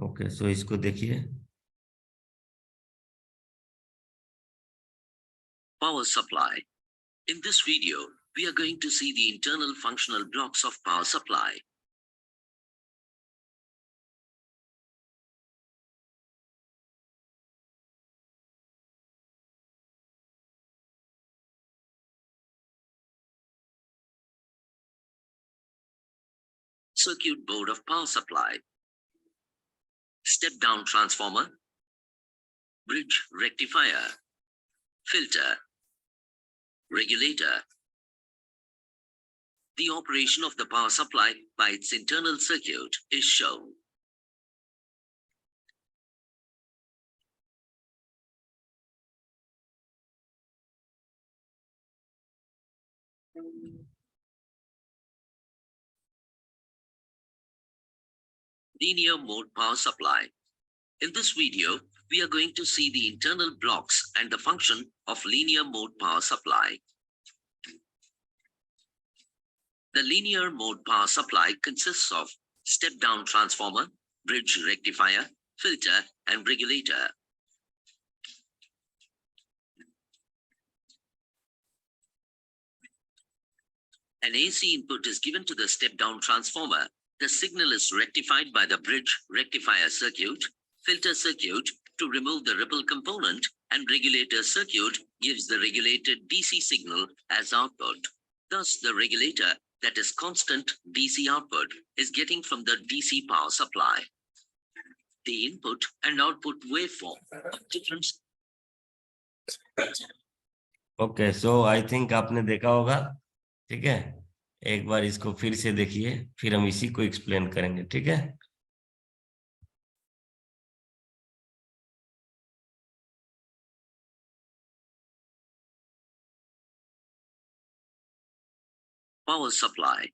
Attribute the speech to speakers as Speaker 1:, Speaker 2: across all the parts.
Speaker 1: Okay, सो इसको देखिए।
Speaker 2: Power supply. In this video, we are going to see the internal functional blocks of power supply. Circuit board of power supply. Step-down transformer. Bridge rectifier. Filter. Regulator. The operation of the power supply by its internal circuit is shown. Linear mode power supply. In this video, we are going to see the internal blocks and the function of linear mode power supply. The linear mode power supply consists of step-down transformer, bridge rectifier, filter, and regulator. An AC input is given to the step-down transformer. The signal is rectified by the bridge rectifier circuit, filter circuit to remove the ripple component, and regulator circuit gives the regulated DC signal as output. Thus, the regulator, that is constant DC output, is getting from the DC power supply. The input and output waveform of different.
Speaker 1: Okay, so I think आपने देखा होगा, ठीक है। एक बार इसको फिर से देखिए, फिर हम इसी को एक्सप्लेन करेंगे, ठीक है।
Speaker 2: Power supply.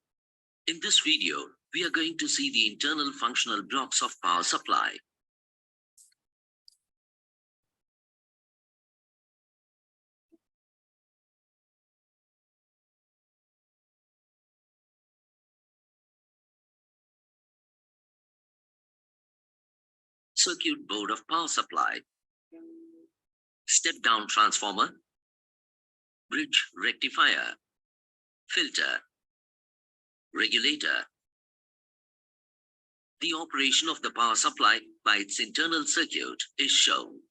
Speaker 2: In this video, we are going to see the internal functional blocks of power supply. Circuit board of power supply. Step-down transformer. Bridge rectifier. Filter. Regulator. The operation of the power supply by its internal circuit is shown.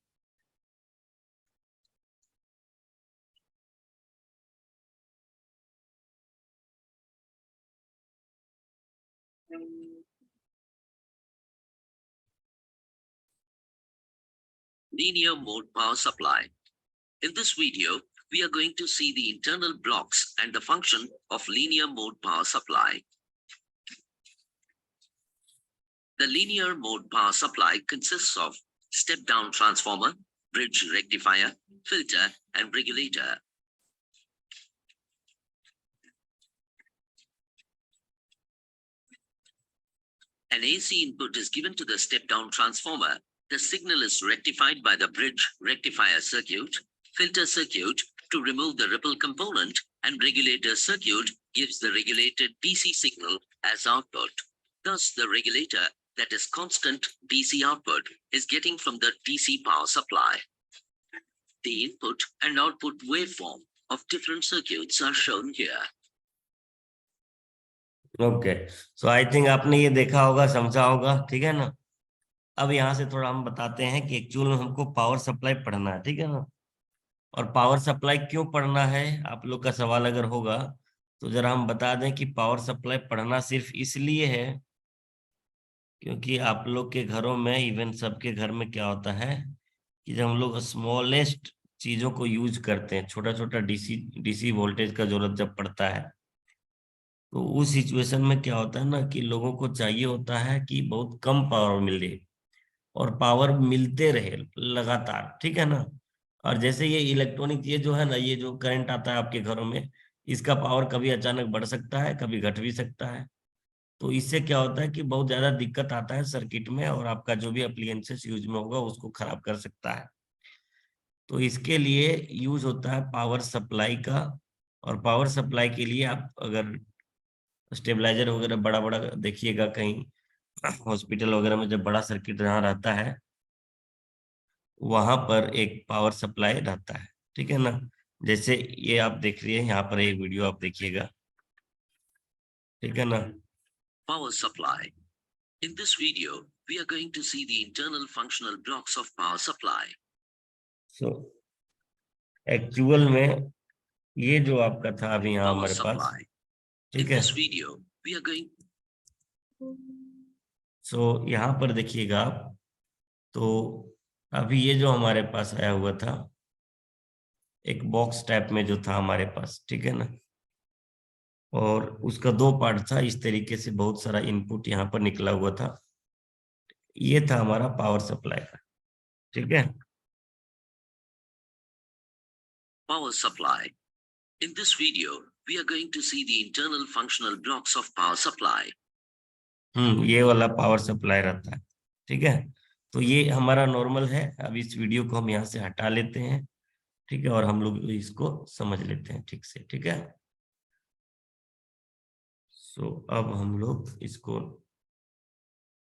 Speaker 2: Linear mode power supply. In this video, we are going to see the internal blocks and the function of linear mode power supply. The linear mode power supply consists of step-down transformer, bridge rectifier, filter, and regulator. An AC input is given to the step-down transformer. The signal is rectified by the bridge rectifier circuit, filter circuit to remove the ripple component, and regulator circuit gives the regulated DC signal as output. Thus, the regulator, that is constant DC output, is getting from the DC power supply. The input and output waveform of different circuits are shown here.
Speaker 1: Okay, so I think आपने ये देखा होगा, समझा होगा, ठीक है ना। अब यहाँ से थोड़ा हम बताते हैं कि एक्चुअल में हमको पावर सप्लाई पढ़ना है, ठीक है ना। और पावर सप्लाई क्यों पढ़ना है, आप लोग का सवाल अगर होगा तो जरा हम बता दें कि पावर सप्लाई पढ़ना सिर्फ इसलिए है क्योंकि आप लोग के घरों में, इवन सबके घर में क्या होता है कि जब हम लोग स्मॉलेस्ट चीजों को यूज करते हैं, छोटा छोटा डीसी वोल्टेज का जरूरत जब पड़ता है, तो उस सिचुएशन में क्या होता है ना कि लोगों को चाहिए होता है कि बहुत कम पावर मिले और पावर मिलते रहे लगातार, ठीक है ना। और जैसे ये इलेक्ट्रॉनिक, ये जो है ना, ये जो करंट आता है आपके घरों में, इसका पावर कभी अचानक बढ़ सकता है, कभी घट भी सकता है। तो इससे क्या होता है कि बहुत ज्यादा दिक्कत आता है सर्किट में, और आपका जो भी अप्लायंसेस यूज में होगा उसको खराब कर सकता है। तो इसके लिए यूज होता है पावर सप्लाई का। और पावर सप्लाई के लिए आप अगर स्टेबलाइजर वगैरह बड़ा बड़ा देखिएगा कहीं, हॉस्पिटल वगैरह में जब बड़ा सर्किट जहाँ रहता है वहां पर एक पावर सप्लाई रहता है, ठीक है ना। जैसे ये आप देख रही है, यहाँ पर एक वीडियो आप देखिएगा, ठीक है ना।
Speaker 2: Power supply. In this video, we are going to see the internal functional blocks of power supply.
Speaker 1: So actual में ये जो आपका था अभी यहाँ
Speaker 2: Power
Speaker 1: हमारे पास,
Speaker 2: supply.
Speaker 1: ठीक
Speaker 2: In
Speaker 1: है।
Speaker 2: this video, we are going
Speaker 1: सो यहाँ पर देखिएगा आप, तो अभी ये जो हमारे पास आया हुआ था एक बॉक्स टाइप में जो था हमारे पास, ठीक है ना, और उसका दो पार्ट था, इस तरीके से बहुत सारा इनपुट यहाँ पर निकला हुआ था। ये था हमारा पावर सप्लाई का, ठीक है।
Speaker 2: power supply. In this video, we are going to see the internal functional blocks of power supply.
Speaker 1: ये वाला पावर सप्लाई रहता है, ठीक है। तो ये हमारा नॉर्मल है। अब इस वीडियो को हम यहाँ से हटा लेते हैं, ठीक है, और हम लोग इसको समझ लेते हैं ठीक से, ठीक है। सो अब हम लोग इसको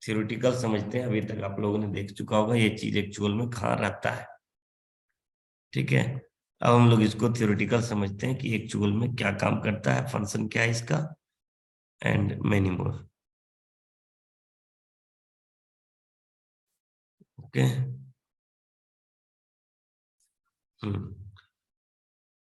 Speaker 1: थ्योरेटिकल समझते हैं। अभी तक आप लोगों ने देख चुका होगा ये चीज एक्चुअल में कहाँ रहता है, ठीक है। अब हम लोग इसको थ्योरेटिकल समझते हैं कि एक्चुअल में क्या काम करता है, फंक्शन क्या है इसका, एंड मेनी मोर। ओके।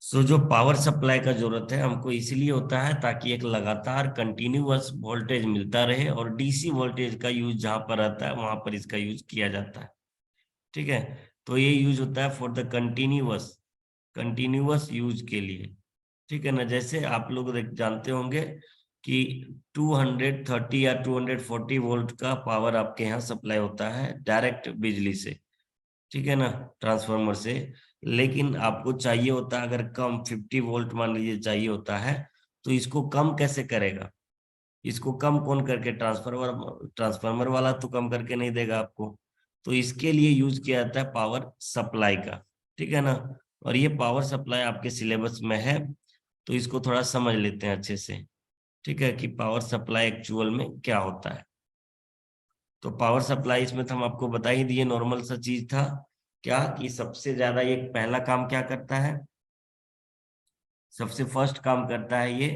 Speaker 1: सो जो पावर सप्लाई का जरूरत है हमको इसलिए होता है ताकि एक लगातार कंटिन्यूअस वोल्टेज मिलता रहे, और डीसी वोल्टेज का यूज जहां पर रहता है वहां पर इसका यूज किया जाता है, ठीक है। तो ये यूज होता है for the continuous continuous use के लिए, ठीक है ना। जैसे आप लोग जानते होंगे कि 230 या 240 वोल्ट का पावर आपके यहाँ सप्लाई होता है डायरेक्ट बिजली से, ठीक है ना, ट्रांसफार्मर से। लेकिन आपको चाहिए होता है अगर कम 50 वोल्ट मान लीजिए चाहिए होता है, तो इसको कम कैसे करेगा, इसको कम कौन करके, ट्रांसफार्मर ट्रांसफार्मर वाला तो कम करके नहीं देगा आपको। तो इसके लिए यूज किया जाता है पावर सप्लाई का, ठीक है ना। और ये पावर सप्लाई आपके सिलेबस में है, तो इसको थोड़ा समझ लेते हैं अच्छे से, ठीक है, कि पावर सप्लाई एक्चुअल में क्या होता है। तो पावर सप्लाई इसमें तो हम आपको बता ही दिए, नॉर्मल सा चीज था क्या, कि सबसे ज्यादा ये पहला काम क्या करता है, सबसे फर्स्ट काम करता है ये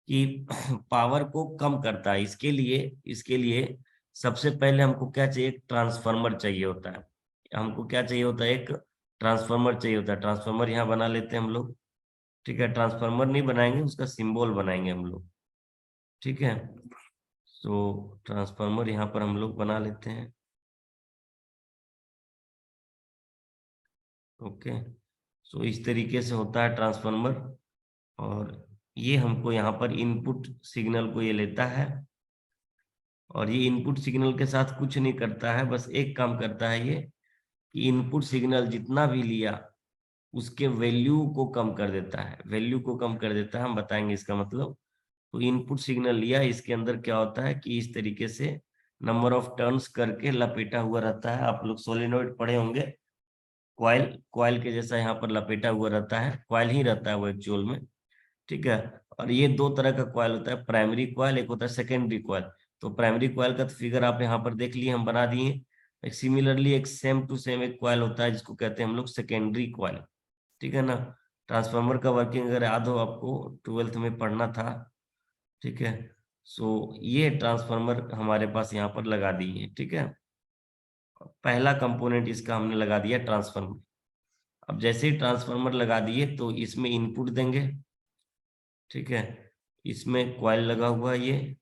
Speaker 1: कि पावर को कम करता है। इसके लिए सबसे पहले हमको क्या चाहिए, एक ट्रांसफार्मर चाहिए होता है। हमको क्या चाहिए होता है, एक ट्रांसफार्मर चाहिए होता है। ट्रांसफार्मर यहाँ बना लेते हैं हम लोग, ठीक है। ट्रांसफार्मर नहीं बनाएंगे, उसका सिंबल बनाएंगे हम लोग, ठीक है। तो ट्रांसफार्मर यहाँ पर हम लोग बना लेते हैं, ओके। सो इस तरीके से होता है ट्रांसफार्मर, और ये हमको यहाँ पर इनपुट सिग्नल को ये लेता है, और ये इनपुट सिग्नल के साथ कुछ नहीं करता है, बस एक काम करता है ये कि इनपुट सिग्नल जितना भी लिया उसके वैल्यू को कम कर देता है, वैल्यू को कम कर देता है, हम बताएंगे इसका मतलब। तो इनपुट सिग्नल लिया, इसके अंदर क्या होता है कि इस तरीके से नंबर ऑफ टर्न्स करके लपेटा हुआ रहता है। आप लोग सोलेनोइड पढ़े होंगे, कॉइल कॉइल के जैसा यहाँ पर लपेटा हुआ रहता है, कॉइल ही रहता है वो एक्चुअल में, ठीक है। और ये दो तरह का कॉइल होता है, प्राइमरी कॉइल, एक होता है सेकेंडरी कॉइल। तो प्राइमरी कॉइल का तो फिगर आप यहाँ पर देख लिए, हम बना दिए। एक सिमिलरली एक सेम टू सेम एक कॉइल होता है जिसको कहते हैं हम लोग सेकेंडरी कॉइल, ठीक है ना। ट्रांसफार्मर का वर्किंग अगर याद हो आपको, 12th में पढ़ना था, ठीक है। सो ये ट्रांसफार्मर हमारे पास यहाँ पर लगा दिए, ठीक है। पहला कंपोनेंट इसका हमने लगा दिया ट्रांसफार्मर। अब जैसे ही ट्रांसफार्मर लगा दिए तो इसमें इनपुट देंगे, ठीक है। इसमें कॉइल लगा हुआ है ये,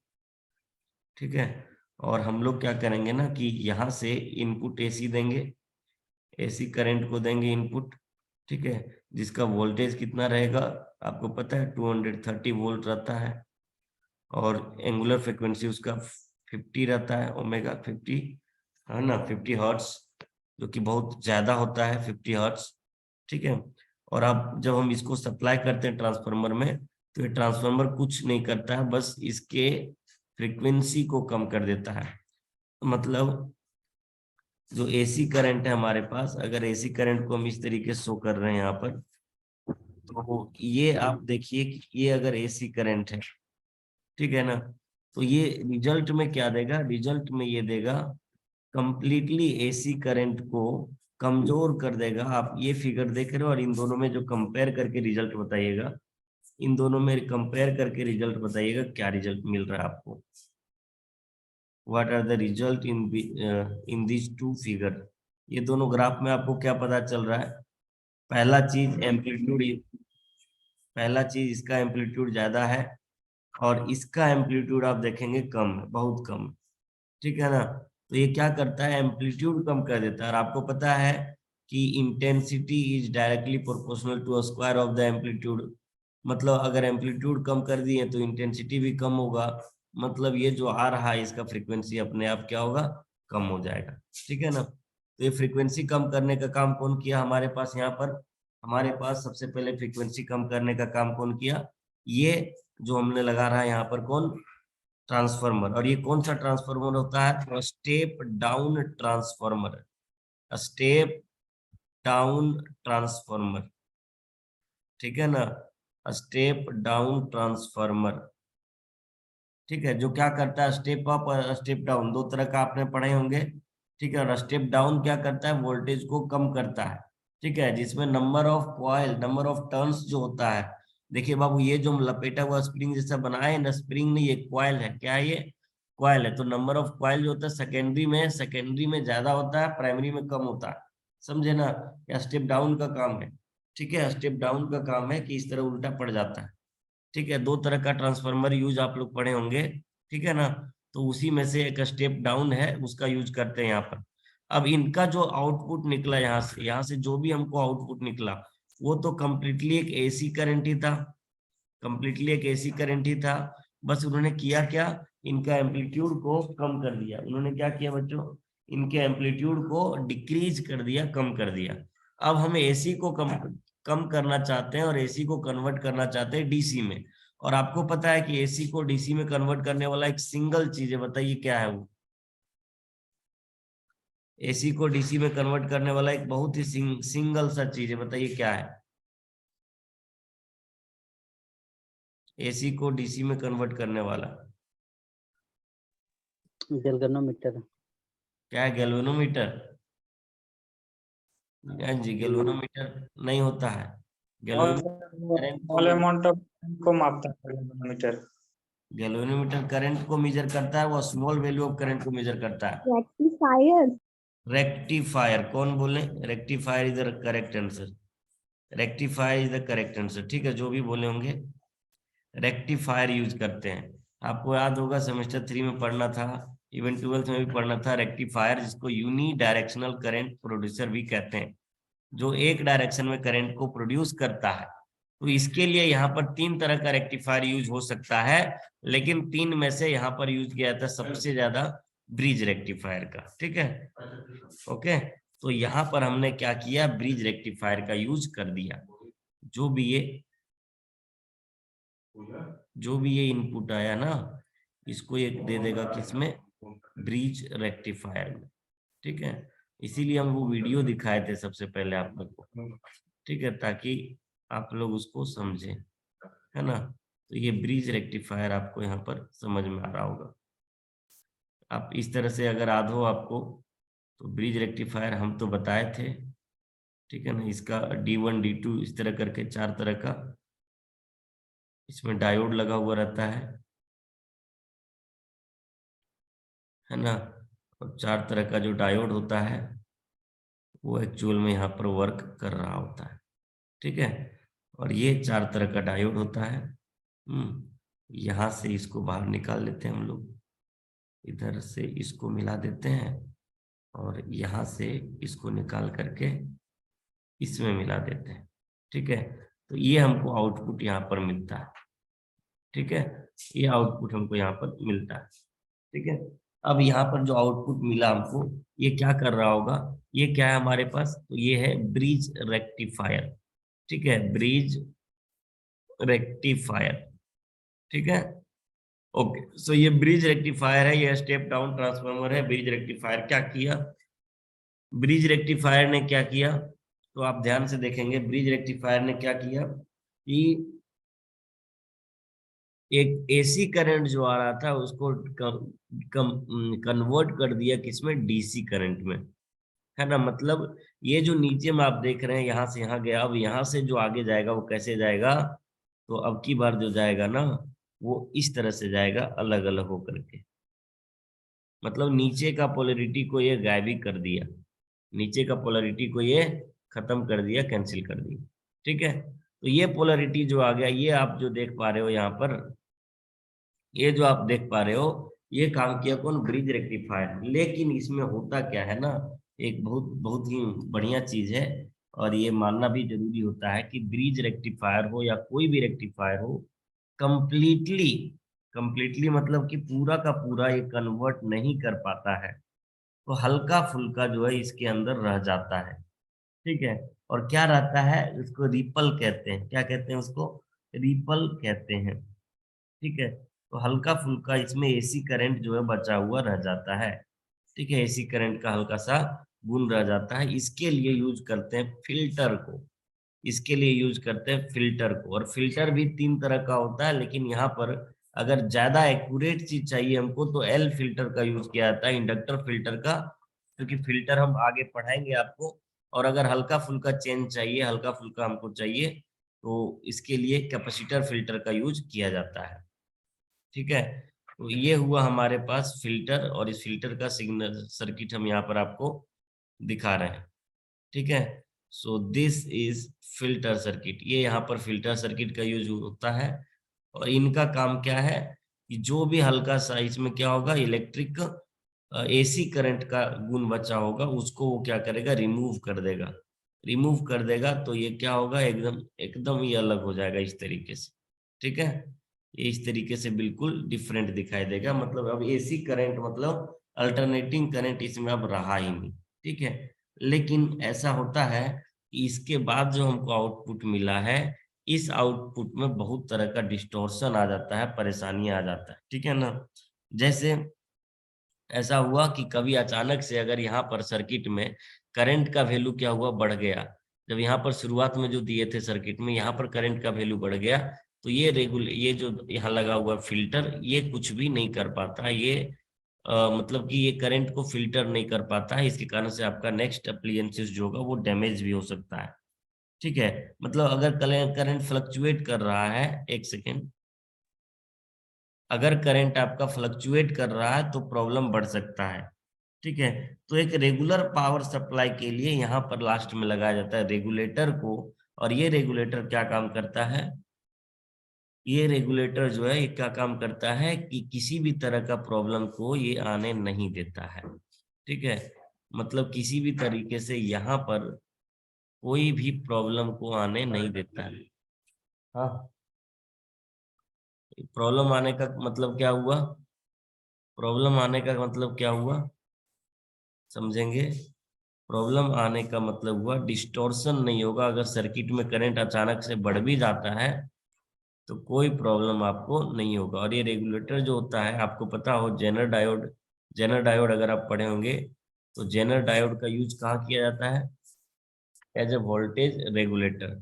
Speaker 1: ठीक है। और हम लोग क्या करेंगे ना कि यहाँ से इनपुट एसी देंगे, एसी करंट को देंगे इनपुट, ठीक है। जिसका वोल्टेज कितना रहेगा आपको पता है, 230 वोल्ट रहता है, और एंगुलर फ्रिक्वेंसी उसका 50 रहता है, ओमेगा 50, है ना, 50 हर्ट्स, जो कि बहुत ज्यादा होता है 50 हर्ट्स, ठीक है। और अब जब हम इसको सप्लाई करते हैं ट्रांसफार्मर में, तो ये ट्रांसफार्मर कुछ नहीं करता है, बस इसके फ्रीक्वेंसी को कम कर देता है। मतलब जो एसी करंट है हमारे पास, अगर एसी करंट को हम इस तरीके से शो कर रहे हैं यहाँ पर, तो ये आप देखिए कि ये अगर एसी करंट है, ठीक है ना, तो ये रिजल्ट में क्या देगा, रिजल्ट में ये देगा कंप्लीटली एसी करंट को कमजोर कर देगा। आप ये फिगर देख रहे हो और इन दोनों में जो कंपेयर करके रिजल्ट बताइएगा, इन दोनों में कंपेयर करके रिजल्ट बताइएगा क्या रिजल्ट मिल रहा है आपको। What are the result in this two figure. ये दोनों ग्राफ में आपको क्या पता चल रहा है, पहला चीज एम्पलीट्यूड, पहला चीज इसका एम्पलीट्यूड ज्यादा है और इसका एम्पलीट्यूड आप देखेंगे कम है, बहुत कम है, ठीक है ना। तो ये क्या करता है, एम्पलीट्यूड कम कर देता है। और आपको पता है कि intensity is directly proportional to square of the amplitude. मतलब अगर एम्पलीट्यूड कम कर दिए तो इंटेंसिटी भी कम होगा, मतलब ये जो आ रहा है इसका फ्रीक्वेंसी अपने आप क्या होगा, कम हो जाएगा, ठीक है ना। तो ये फ्रीक्वेंसी कम करने का काम कौन किया हमारे पास यहाँ पर, हमारे पास सबसे पहले फ्रीक्वेंसी कम करने का काम कौन किया, ये जो हमने लगा रहा है यहाँ पर कौन, ट्रांसफार्मर। और ये कौन सा ट्रांसफार्मर होता है, तो step down transformer, step down transformer, ठीक है ना, स्टेप डाउन ट्रांसफार्मर, ठीक है। जो क्या करता है, स्टेप अप और स्टेप डाउन, दो तरह का आपने पढ़े होंगे, ठीक है। और स्टेप डाउन क्या करता है, वोल्टेज को कम करता है, ठीक है, जिसमें number of coil, number of turns जो होता है। देखिए बाबू, ये जो लपेटा हुआ स्प्रिंग जैसा बनाए ना, स्प्रिंग नहीं, ये कॉइल है, क्या है ये, कॉइल है। तो नंबर ऑफ कॉइल जो होता है सेकेंडरी में ज्यादा होता है, प्राइमरी में कम होता है, समझे ना। या स्टेप डाउन का काम है, ठीक है, स्टेप डाउन का काम है कि इस तरह उल्टा पड़ जाता है, ठीक है। दो तरह का ट्रांसफार्मर यूज आप लोग पढ़े होंगे, ठीक है ना। तो उसी में से एक स्टेप डाउन है, उसका यूज करते हैं यहाँ पर। अब इनका जो आउटपुट निकला यहाँ से जो भी हमको आउटपुट निकला, वो तो कम्प्लीटली एक एसी करंट ही था, कम्प्लीटली एक एसी करंट ही था। बस उन्होंने किया क्या, इनका एम्पलीट्यूड को कम कर दिया। उन्होंने क्या किया बच्चों, इनके एम्पलीट्यूड को डिक्रीज कर दिया, कम कर दिया। अब हम एसी को कम करना चाहते हैं और एसी को कन्वर्ट करना चाहते हैं डीसी में। और आपको पता है कि एसी को डीसी में कन्वर्ट करने वाला एक सिंगल चीज है, बताइए क्या है वो। एसी को डीसी में कन्वर्ट करने वाला एक बहुत ही सिंगल सा चीज है, बताइए क्या है। एसी को डीसी में कन्वर्ट करने वाला
Speaker 3: गैल्वेनोमीटर।
Speaker 1: क्या है, गैल्वेनोमीटर। जी, गैल्वेनोमीटर नहीं होता है, करंट
Speaker 4: स्मॉल अमाउंट ऑफ को मापता है गैल्वेनोमीटर।
Speaker 1: गैल्वेनोमीटर करंट को मेजर करता है, वो स्मॉल वैल्यू ऑफ करंट को मेजर करता है।
Speaker 5: रेक्टिफायर।
Speaker 1: रेक्टिफायर कौन बोले, rectifier is the correct answer, rectifier is the correct answer, ठीक है। जो भी बोले होंगे रेक्टिफायर यूज करते हैं। आपको याद होगा सेमेस्टर 3 में पढ़ना था, इवन 12th में भी पढ़ना था, रेक्टिफायर जिसको यूनी डायरेक्शनल करंट प्रोड्यूसर भी कहते हैं, जो एक डायरेक्शन में करंट को प्रोड्यूस करता है। तो इसके लिए यहाँ पर 3 तरह का रेक्टिफायर यूज हो सकता है, लेकिन 3 में से यहाँ पर यूज किया था सबसे ज्यादा ब्रिज रेक्टिफायर का, ठीक है, ओके। तो यहाँ पर हमने क्या किया, ब्रिज रेक्टिफायर का यूज कर दिया। जो भी ये इनपुट आया ना, इसको एक दे देगा किसमें, ब्रिज रेक्टिफायर में, ठीक है। इसीलिए हम वो वीडियो दिखाए थे सबसे पहले आप लोग को, ठीक है, ताकि आप लोग उसको समझें, है ना। तो ये ब्रिज रेक्टिफायर आपको यहाँ पर समझ में आ रहा होगा। आप इस तरह से अगर याद हो आपको, तो ब्रिज रेक्टिफायर हम तो बताए थे, ठीक है ना। इसका D1 D2 इस तरह करके 4 तरह का इसमें डायोड लगा हुआ रहता है ना। और 4 तरह का जो डायोड होता है वो एक्चुअल में यहाँ पर वर्क कर रहा होता है, ठीक है। और ये 4 तरह का डायोड होता है। यहाँ से इसको बाहर निकाल लेते हैं हम लोग, इधर से इसको मिला देते हैं और यहाँ से इसको निकाल करके इसमें मिला देते हैं, ठीक है। तो ये हमको आउटपुट यहाँ पर मिलता है, ठीक है, ये आउटपुट हमको यहाँ पर मिलता है, ठीक है। अब यहाँ पर जो आउटपुट मिला हमको, ये क्या कर रहा होगा, ये क्या है हमारे पास, तो ये है ब्रिज रेक्टिफायर, ठीक है, ब्रिज रेक्टिफायर, ठीक है, ओके। सो ये ब्रिज रेक्टिफायर है, ये स्टेप डाउन ट्रांसफार्मर है। ब्रिज रेक्टिफायर क्या किया, ब्रिज रेक्टिफायर ने क्या किया, तो आप ध्यान से देखेंगे, ब्रिज रेक्टिफायर ने क्या किया कि एक एसी करंट जो आ रहा था उसको कन्वर्ट कर दिया किसमें, डीसी करंट में, है ना। मतलब ये जो नीचे में आप देख रहे हैं यहाँ से यहाँ गया, अब यहाँ से जो आगे जाएगा वो कैसे जाएगा, तो अब की बार जो जाएगा ना वो इस तरह से जाएगा, अलग अलग होकर के। मतलब नीचे का पोलैरिटी को ये गायब ही कर दिया, नीचे का पोलैरिटी को ये खत्म कर दिया, कैंसिल कर दिया। ठीक है, तो ये पोलैरिटी जो आ गया, ये आप जो देख पा रहे हो यहाँ पर, ये जो आप देख पा रहे हो, ये काम किया कौन, ब्रिज रेक्टिफायर। लेकिन इसमें होता क्या है ना, एक बहुत बहुत ही बढ़िया चीज है, और ये मानना भी जरूरी होता है कि ब्रिज रेक्टिफायर हो या कोई भी रेक्टिफायर हो, कंप्लीटली कंप्लीटली मतलब कि पूरा का पूरा ये कन्वर्ट नहीं कर पाता है, तो हल्का फुल्का जो है इसके अंदर रह जाता है। ठीक है, और क्या रहता है, उसको रिपल कहते हैं। क्या कहते हैं उसको, रिपल कहते हैं। ठीक है, तो हल्का फुल्का इसमें एसी करंट जो है बचा हुआ रह जाता है। ठीक है, एसी करंट का हल्का सा गुण रह जाता है। इसके लिए यूज करते हैं फिल्टर को, इसके लिए यूज करते हैं फिल्टर को। और फिल्टर भी 3 तरह का होता है, लेकिन यहाँ पर अगर ज्यादा एक्यूरेट चीज चाहिए हमको तो एल फिल्टर का यूज किया जाता है, इंडक्टर फिल्टर का, क्योंकि फिल्टर हम आगे पढ़ाएंगे आपको। और अगर हल्का फुल्का चेंज चाहिए, हल्का फुल्का हमको चाहिए, तो इसके लिए कैपेसिटर फिल्टर का यूज किया जाता है। ठीक है, तो ये हुआ हमारे पास फिल्टर, और इस फिल्टर का सिग्नल सर्किट हम यहाँ पर आपको दिखा रहे हैं। ठीक है, so this is filter circuit, ये यहाँ पर फिल्टर सर्किट का यूज होता है। और इनका काम क्या है कि जो भी हल्का सा इसमें क्या होगा, इलेक्ट्रिक एसी करंट का गुण बचा होगा उसको वो क्या करेगा, रिमूव कर देगा। रिमूव कर देगा तो ये क्या होगा, एकदम एकदम ये अलग हो जाएगा इस तरीके से। ठीक है, ये इस तरीके से बिल्कुल डिफरेंट दिखाई देगा। मतलब अब एसी करंट मतलब अल्टरनेटिंग करंट इसमें अब रहा ही नहीं। ठीक है, लेकिन ऐसा होता है कि इसके बाद जो हमको आउटपुट मिला है, इस आउटपुट में बहुत तरह का डिस्टॉर्शन आ जाता है, परेशानी आ जाता है। ठीक है ना, जैसे ऐसा हुआ कि कभी अचानक से अगर यहाँ पर सर्किट में करंट का वैल्यू क्या हुआ, बढ़ गया। जब यहाँ पर शुरुआत में जो दिए थे सर्किट में, यहाँ पर करंट का वैल्यू बढ़ गया, तो ये जो यहाँ लगा हुआ फिल्टर, ये कुछ भी नहीं कर पाता। ये मतलब कि ये करंट को फिल्टर नहीं कर पाता है। इसके कारण से आपका नेक्स्ट अप्लायंसेस जो होगा वो डैमेज भी हो सकता है। ठीक है, मतलब अगर करंट फ्लक्चुएट कर रहा है, एक सेकेंड, अगर करंट आपका फ्लक्चुएट कर रहा है तो प्रॉब्लम बढ़ सकता है। ठीक है, तो एक रेगुलर पावर सप्लाई के लिए यहाँ पर लास्ट में लगाया जाता है रेगुलेटर को। और ये रेगुलेटर क्या काम करता है, ये रेगुलेटर जो है ये क्या काम करता है कि किसी भी तरह का प्रॉब्लम को ये आने नहीं देता है। ठीक है, मतलब किसी भी तरीके से यहाँ पर कोई भी प्रॉब्लम को आने नहीं देता है। हाँ, प्रॉब्लम आने का मतलब क्या हुआ, प्रॉब्लम आने का मतलब क्या हुआ, समझेंगे। प्रॉब्लम आने का मतलब हुआ डिस्टॉर्शन नहीं होगा। अगर सर्किट में करंट अचानक से बढ़ भी जाता है तो कोई प्रॉब्लम आपको नहीं होगा। और ये रेगुलेटर जो होता है, आपको पता हो जेनर डायोड, जेनर डायोड अगर आप पढ़े होंगे तो जेनर डायोड का यूज कहाँ किया जाता है, as a voltage regulator.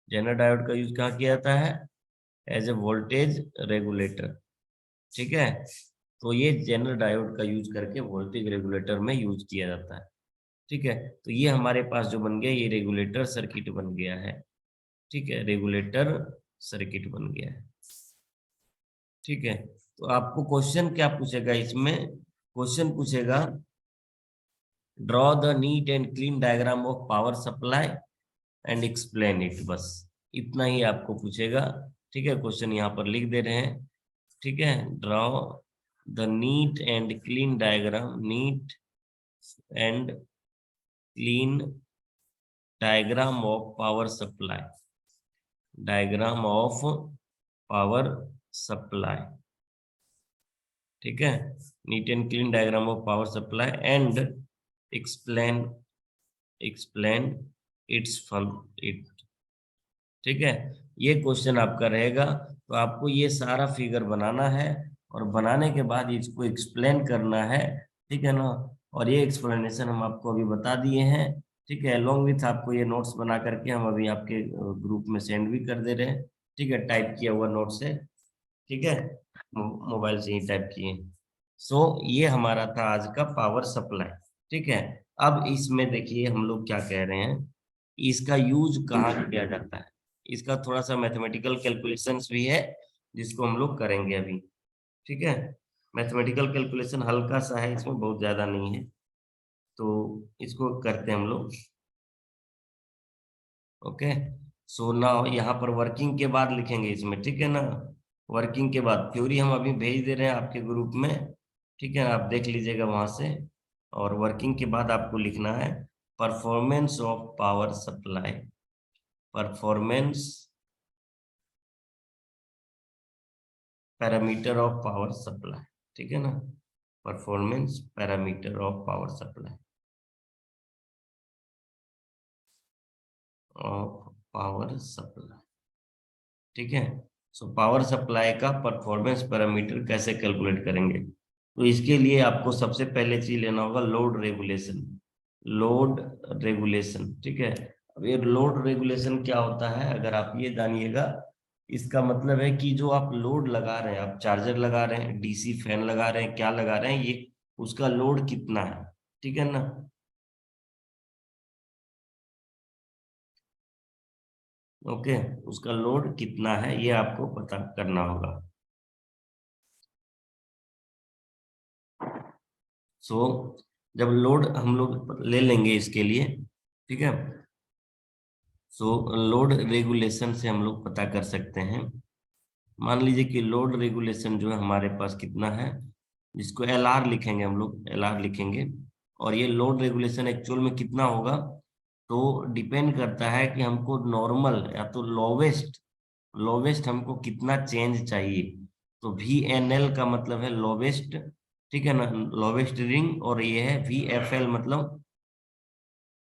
Speaker 1: Zener diode का यूज कहाँ किया जाता है, एज ए वोल्टेज रेगुलेटर। ठीक है, तो ये जेनर डायोड का यूज करके वोल्टेज रेगुलेटर में यूज किया जाता है। ठीक है, तो ये हमारे पास जो बन गया, ये रेगुलेटर सर्किट बन गया है। ठीक है, रेगुलेटर सर्किट बन गया है। ठीक है, तो आपको क्वेश्चन क्या पूछेगा इसमें, क्वेश्चन पूछेगा draw the neat and clean diagram of power supply and explain it, बस इतना ही आपको पूछेगा। ठीक है, क्वेश्चन यहाँ पर लिख दे रहे हैं। ठीक है, draw the neat and clean diagram, neat and clean diagram of power supply, diagram of power supply. ठीक है, neat and clean diagram of power supply and explain explain it's it. ठीक है, ये क्वेश्चन आपका रहेगा। तो आपको ये सारा फिगर बनाना है, और बनाने के बाद इसको एक्सप्लेन करना है। ठीक है ना, और ये एक्सप्लेनेशन हम आपको अभी बता दिए हैं। ठीक है, अलोंग विथ आपको ये नोट्स बना करके हम अभी आपके ग्रुप में सेंड भी कर दे रहे हैं। ठीक है, टाइप किया हुआ नोट्स है। ठीक है, मोबाइल से ही टाइप किए। सो ये हमारा था आज का पावर सप्लाई। ठीक है, अब इसमें देखिए हम लोग क्या कह रहे हैं, इसका यूज कहाँ किया जाता है। इसका थोड़ा सा मैथमेटिकल कैलकुलेशंस भी है जिसको हम लोग करेंगे अभी। ठीक है, मैथमेटिकल कैलकुलेशन हल्का सा है, इसमें बहुत ज्यादा नहीं है, तो इसको करते हैं हम लोग। ओके, सो नाउ यहाँ पर वर्किंग के बाद लिखेंगे इसमें, ठीक है ना। वर्किंग के बाद थ्योरी हम अभी भेज दे रहे हैं आपके ग्रुप में, ठीक है, आप देख लीजिएगा वहां से। और वर्किंग के बाद आपको लिखना है performance of power supply, performance parameter of power supply, ठीक है ना, performance parameter of power supply, of power supply. ठीक है, सो पावर सप्लाई का परफॉर्मेंस पैरामीटर कैसे कैलकुलेट करेंगे, तो इसके लिए आपको सबसे पहले चीज लेना होगा लोड रेगुलेशन। लोड रेगुलेशन, ठीक है। अब ये लोड रेगुलेशन क्या होता है, अगर आप ये जानिएगा, इसका मतलब है कि जो आप लोड लगा रहे हैं, आप चार्जर लगा रहे हैं, डीसी फैन लगा रहे हैं, क्या लगा रहे हैं, ये उसका लोड कितना है, ठीक है ना। ओके, उसका लोड कितना है ये आपको पता करना होगा। सो जब लोड हम लोग ले लेंगे इसके लिए, ठीक है, सो लोड रेगुलेशन से हम लोग पता कर सकते हैं। मान लीजिए कि लोड रेगुलेशन जो है हमारे पास कितना है, जिसको एल आर लिखेंगे, हम लोग एल आर लिखेंगे। और ये लोड रेगुलेशन एक्चुअल में कितना होगा, तो डिपेंड करता है कि हमको नॉर्मल या तो लोवेस्ट, लोवेस्ट हमको कितना चेंज चाहिए। तो वी एन एल का मतलब है लोवेस्ट, ठीक है ना, लोवेस्ट रीडिंग। और ये है वी एफ एल मतलब,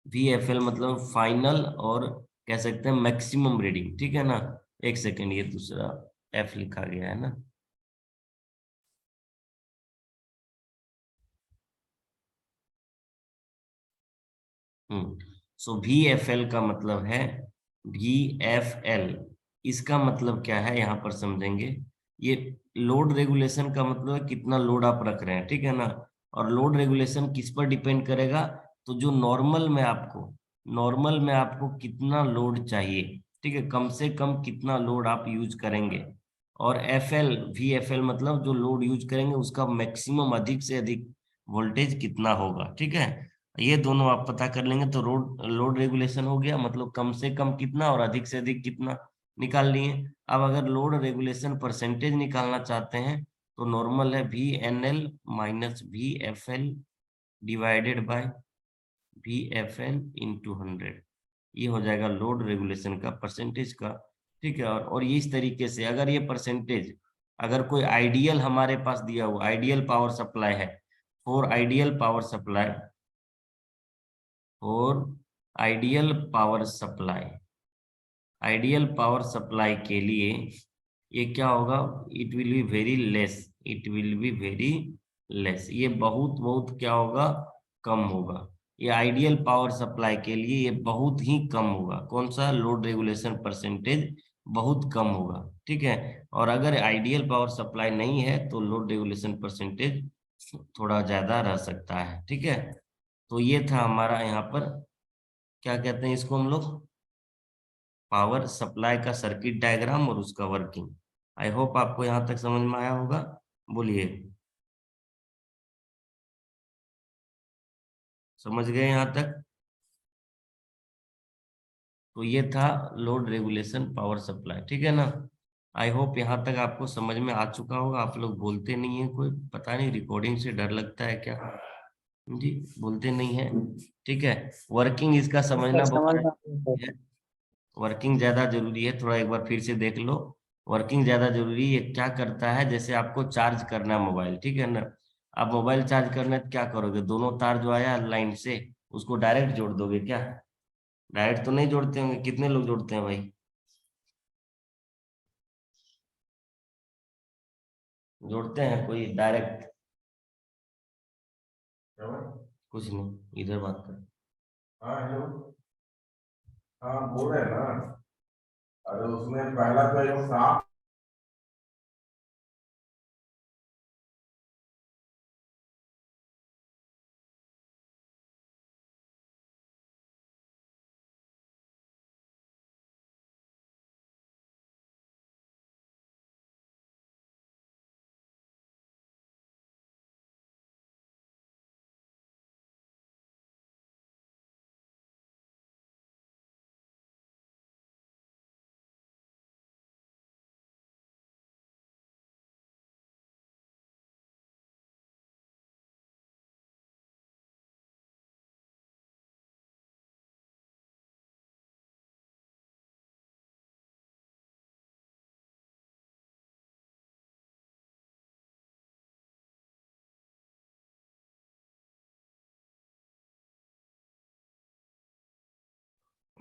Speaker 1: वी एफ एल मतलब फाइनल, और कह सकते हैं मैक्सिमम रीडिंग, ठीक है ना। एक सेकेंड, ये दूसरा एफ लिखा गया है ना। सो वी एफ एल का मतलब है, वी एफ एल, इसका मतलब क्या है यहाँ पर समझेंगे। ये लोड रेगुलेशन का मतलब है कितना लोड आप रख रहे हैं, ठीक है ना। और लोड रेगुलेशन किस पर डिपेंड करेगा, तो जो नॉर्मल में आपको कितना लोड चाहिए, ठीक है, कम से कम कितना लोड आप यूज करेंगे। और F L, we F L मतलब जो लोड यूज करेंगे उसका मैक्सिमम, अधिक से अधिक वोल्टेज कितना होगा, ठीक है। ये दोनों आप पता कर लेंगे तो लोड रेगुलेशन हो गया, मतलब कम से कम कितना और अधिक से अधिक कितना निकाल लिए। अब अगर लोड रेगुलेशन परसेंटेज निकालना चाहते हैं, तो नॉर्मल है V N L minus V F L divided by V F L into 100। ये हो जाएगा लोड रेगुलेशन का परसेंटेज का, ठीक है। और ये इस तरीके से अगर ये परसेंटेज, अगर कोई आइडियल हमारे पास दिया हुआ आइडियल पावर सप्लाई है, फॉर आइडियल पावर सप्लाई, और ideal power supply, ideal power supply के लिए ये क्या होगा, it will be very less, it will be very less, ये बहुत बहुत क्या होगा, कम होगा। ये आइडियल पावर सप्लाई के लिए ये बहुत ही कम होगा, कौन सा, लोड रेगुलेशन परसेंटेज बहुत कम होगा, ठीक है। और अगर आइडियल पावर सप्लाई नहीं है तो लोड रेगुलेशन परसेंटेज थोड़ा ज्यादा रह सकता है, ठीक है। तो ये था हमारा यहाँ पर, क्या कहते हैं इसको हम लोग, पावर सप्लाई का सर्किट डायग्राम और उसका वर्किंग। आई होप आपको यहाँ तक समझ में आया होगा, बोलिए, समझ गए यहाँ तक। तो ये था लोड रेगुलेशन पावर सप्लाई, ठीक है ना। आई होप यहाँ तक आपको समझ में आ चुका होगा। आप लोग बोलते नहीं है, कोई पता नहीं रिकॉर्डिंग से डर लगता है क्या जी, बोलते नहीं है, ठीक है। वर्किंग इसका
Speaker 4: सर
Speaker 1: समझना बहुत
Speaker 4: समझ में आ गया
Speaker 1: जरूरी है, वर्किंग ज्यादा जरूरी है, थोड़ा एक बार फिर से देख लो। वर्किंग ज्यादा जरूरी है, क्या करता है, जैसे आपको चार्ज करना है मोबाइल, ठीक है ना। आप मोबाइल चार्ज करना है तो क्या करोगे, दोनों तार जो आया लाइन से, उसको डायरेक्ट जोड़ दोगे क्या, डायरेक्ट तो नहीं जोड़ते होंगे, कितने लोग जोड़ते हैं भाई, जोड़ते हैं कोई डायरेक्ट, कुछ नहीं, इधर बात कर। हाँ हेलो, हाँ बोल रहे हैं ना, अरे उसमें पहला तो एक सांप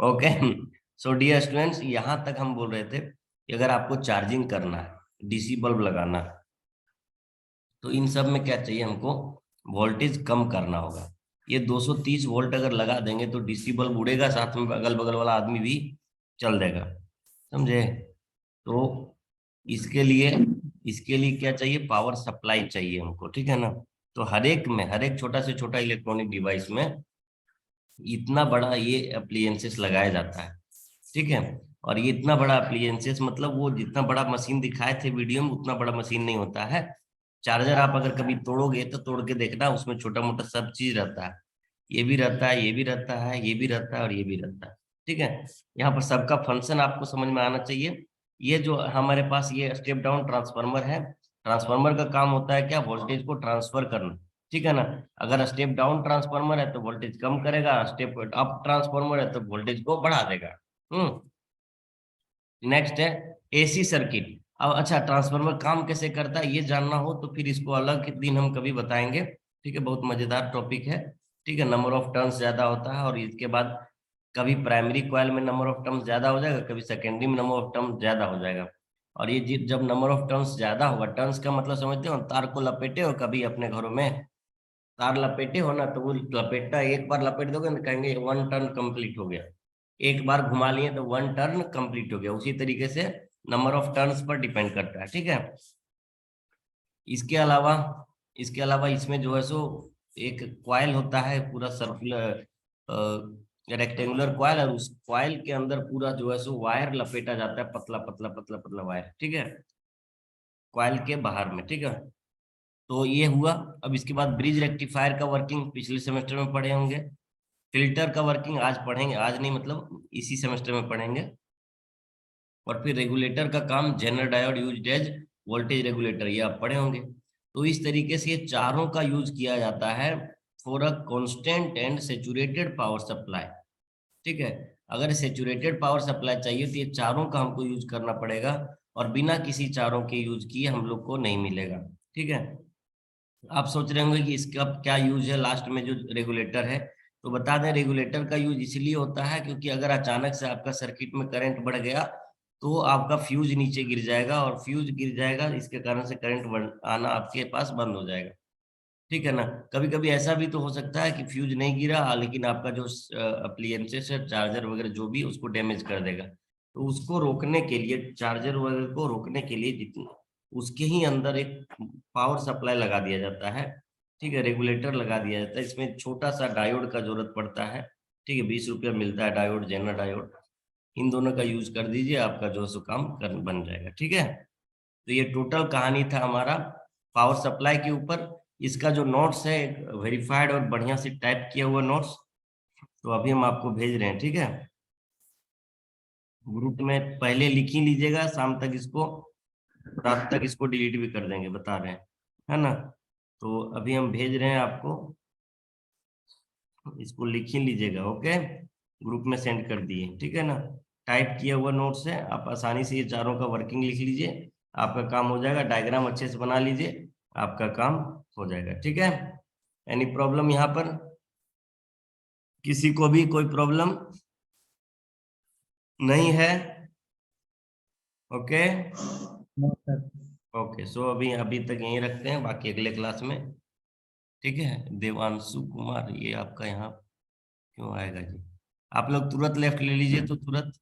Speaker 1: ओके। सो डियर स्टूडेंट्स, यहाँ तक हम बोल रहे थे कि अगर आपको चार्जिंग करना है, डीसी बल्ब लगाना है, तो इन सब में क्या चाहिए हमको, वोल्टेज कम करना होगा। ये 230 वोल्ट अगर लगा देंगे तो डीसी बल्ब उड़ेगा, साथ में अगल बगल वाला आदमी भी चल देगा, समझे। तो इसके लिए क्या चाहिए, पावर सप्लाई चाहिए हमको, ठीक है ना। तो हर एक छोटा से छोटा इलेक्ट्रॉनिक डिवाइस में इतना बड़ा ये अप्लायंसेस लगाया जाता है, ठीक है। और ये इतना बड़ा अप्लायंसेस मतलब वो जितना बड़ा मशीन दिखाए थे वीडियो में उतना बड़ा मशीन नहीं होता है। चार्जर आप अगर कभी तोड़ोगे तो तोड़ के देखना, उसमें छोटा मोटा सब चीज रहता है, ये भी रहता है, ये भी रहता है, ये भी रहता है और ये भी रहता है, ठीक है। यहाँ पर सबका फंक्शन आपको समझ में आना चाहिए। ये जो हमारे पास ये स्टेप डाउन ट्रांसफार्मर है, ट्रांसफार्मर का काम होता है क्या, वोल्टेज को ट्रांसफर करना, ठीक है ना। अगर स्टेप डाउन ट्रांसफार्मर है तो वोल्टेज कम करेगा, स्टेप अप ट्रांसफार्मर है तो वोल्टेज को बढ़ा देगा। नेक्स्ट है एसी सर्किट। अब अच्छा, ट्रांसफार्मर काम कैसे करता है ये जानना हो तो फिर इसको अलग दिन हम कभी बताएंगे, ठीक है। बहुत मजेदार टॉपिक है, ठीक है। नंबर ऑफ टर्न्स ज्यादा होता है और इसके बाद कभी प्राइमरी कॉइल में नंबर ऑफ टर्न्स ज्यादा हो जाएगा, कभी सेकेंडरी में नंबर ऑफ टर्न्स ज्यादा हो जाएगा। और ये जब नंबर ऑफ टर्न्स ज्यादा होगा, टर्न्स का मतलब समझते हो, तार को लपेटे हो कभी अपने घरों में, तार लपेटे हो ना, तो वो लपेटा एक बार लपेट दोगे ना, कहेंगे 1 टर्न कंप्लीट हो गया। एक बार घुमा लिए तो 1 टर्न कंप्लीट हो गया। उसी तरीके से number of turns per depend करता है, ठीक है। इसके अलावा इसमें जो है सो एक कॉइल होता है, पूरा सर्कुलर रेक्टेंगुलर कॉइल, और उस कॉइल के अंदर पूरा जो है सो वायर लपेटा जाता है, पतला पतला पतला पतला वायर, ठीक है, कॉइल के बाहर में, ठीक है। तो ये हुआ। अब इसके बाद ब्रिज रेक्टिफायर का वर्किंग पिछले सेमेस्टर में पढ़े होंगे। फिल्टर का वर्किंग आज पढ़ेंगे, आज नहीं मतलब इसी सेमेस्टर में पढ़ेंगे। और फिर रेगुलेटर का काम, Zener diode used as voltage regulator, ये आप पढ़े होंगे। तो इस तरीके से ये चारों का यूज किया जाता है for a constant and saturated power supply, ठीक है। अगर सैचुरेटेड पावर सप्लाई चाहिए तो ये चारों का हमको यूज करना पड़ेगा, और बिना किसी चारों के यूज किए हम लोग को नहीं मिलेगा, ठीक है। आप सोच रहे होंगे कि इसका क्या यूज है लास्ट में जो रेगुलेटर है। तो बता दें, रेगुलेटर का यूज इसलिए होता है क्योंकि अगर अचानक से आपका सर्किट में करंट बढ़ गया तो आपका फ्यूज नीचे गिर जाएगा, और फ्यूज गिर जाएगा इसके कारण से करंट आना आपके पास बंद हो जाएगा, ठीक है ना। कभी कभी ऐसा भी तो हो सकता है कि फ्यूज नहीं गिरा लेकिन आपका जो अप्लायंसेस है, चार्जर वगैरह जो भी, उसको डैमेज कर देगा। तो उसको रोकने के लिए, चार्जर वगैरह को रोकने के लिए जितना उसके ही अंदर एक पावर सप्लाई लगा दिया जाता है, ठीक है, रेगुलेटर लगा दिया जाता है। इसमें छोटा सा डायोड का जरूरत पड़ता है, ठीक है, 20 रुपया मिलता है डायोड, जेनर डायोड। इन दोनों का यूज कर दीजिए, आपका जो सो काम बन जाएगा, ठीक है। तो ये टोटल कहानी था हमारा पावर सप्लाई के ऊपर। इसका जो नोट्स है, वेरीफाइड और बढ़िया से टाइप किया हुआ नोट्स, तो अभी हम आपको भेज रहे हैं, ठीक है। ग्रुप में पहले लिख ही लीजिएगा, शाम तक इसको, रात तक इसको डिलीट भी कर देंगे, बता रहे हैं, है ना। तो अभी हम भेज रहे हैं आपको, इसको लिख ही लीजिएगा, ओके। ग्रुप में सेंड कर दिए, ठीक है ना। टाइप किया हुआ नोट्स है, आप आसानी से ये चारों का वर्किंग लिख लीजिए, आपका काम हो जाएगा। डायग्राम अच्छे से बना लीजिए, आपका काम हो जाएगा, ठीक है। एनी प्रॉब्लम यहाँ पर, किसी को भी कोई प्रॉब्लम नहीं है? Okay
Speaker 4: no sir.
Speaker 1: Okay, so अभी अभी तक यहीं रखते हैं, बाकी अगले क्लास में, ठीक है। देवांशु कुमार, ये आपका यहाँ क्यों आएगा जी, आप लोग तुरंत लेफ्ट ले लीजिए तो तुरंत।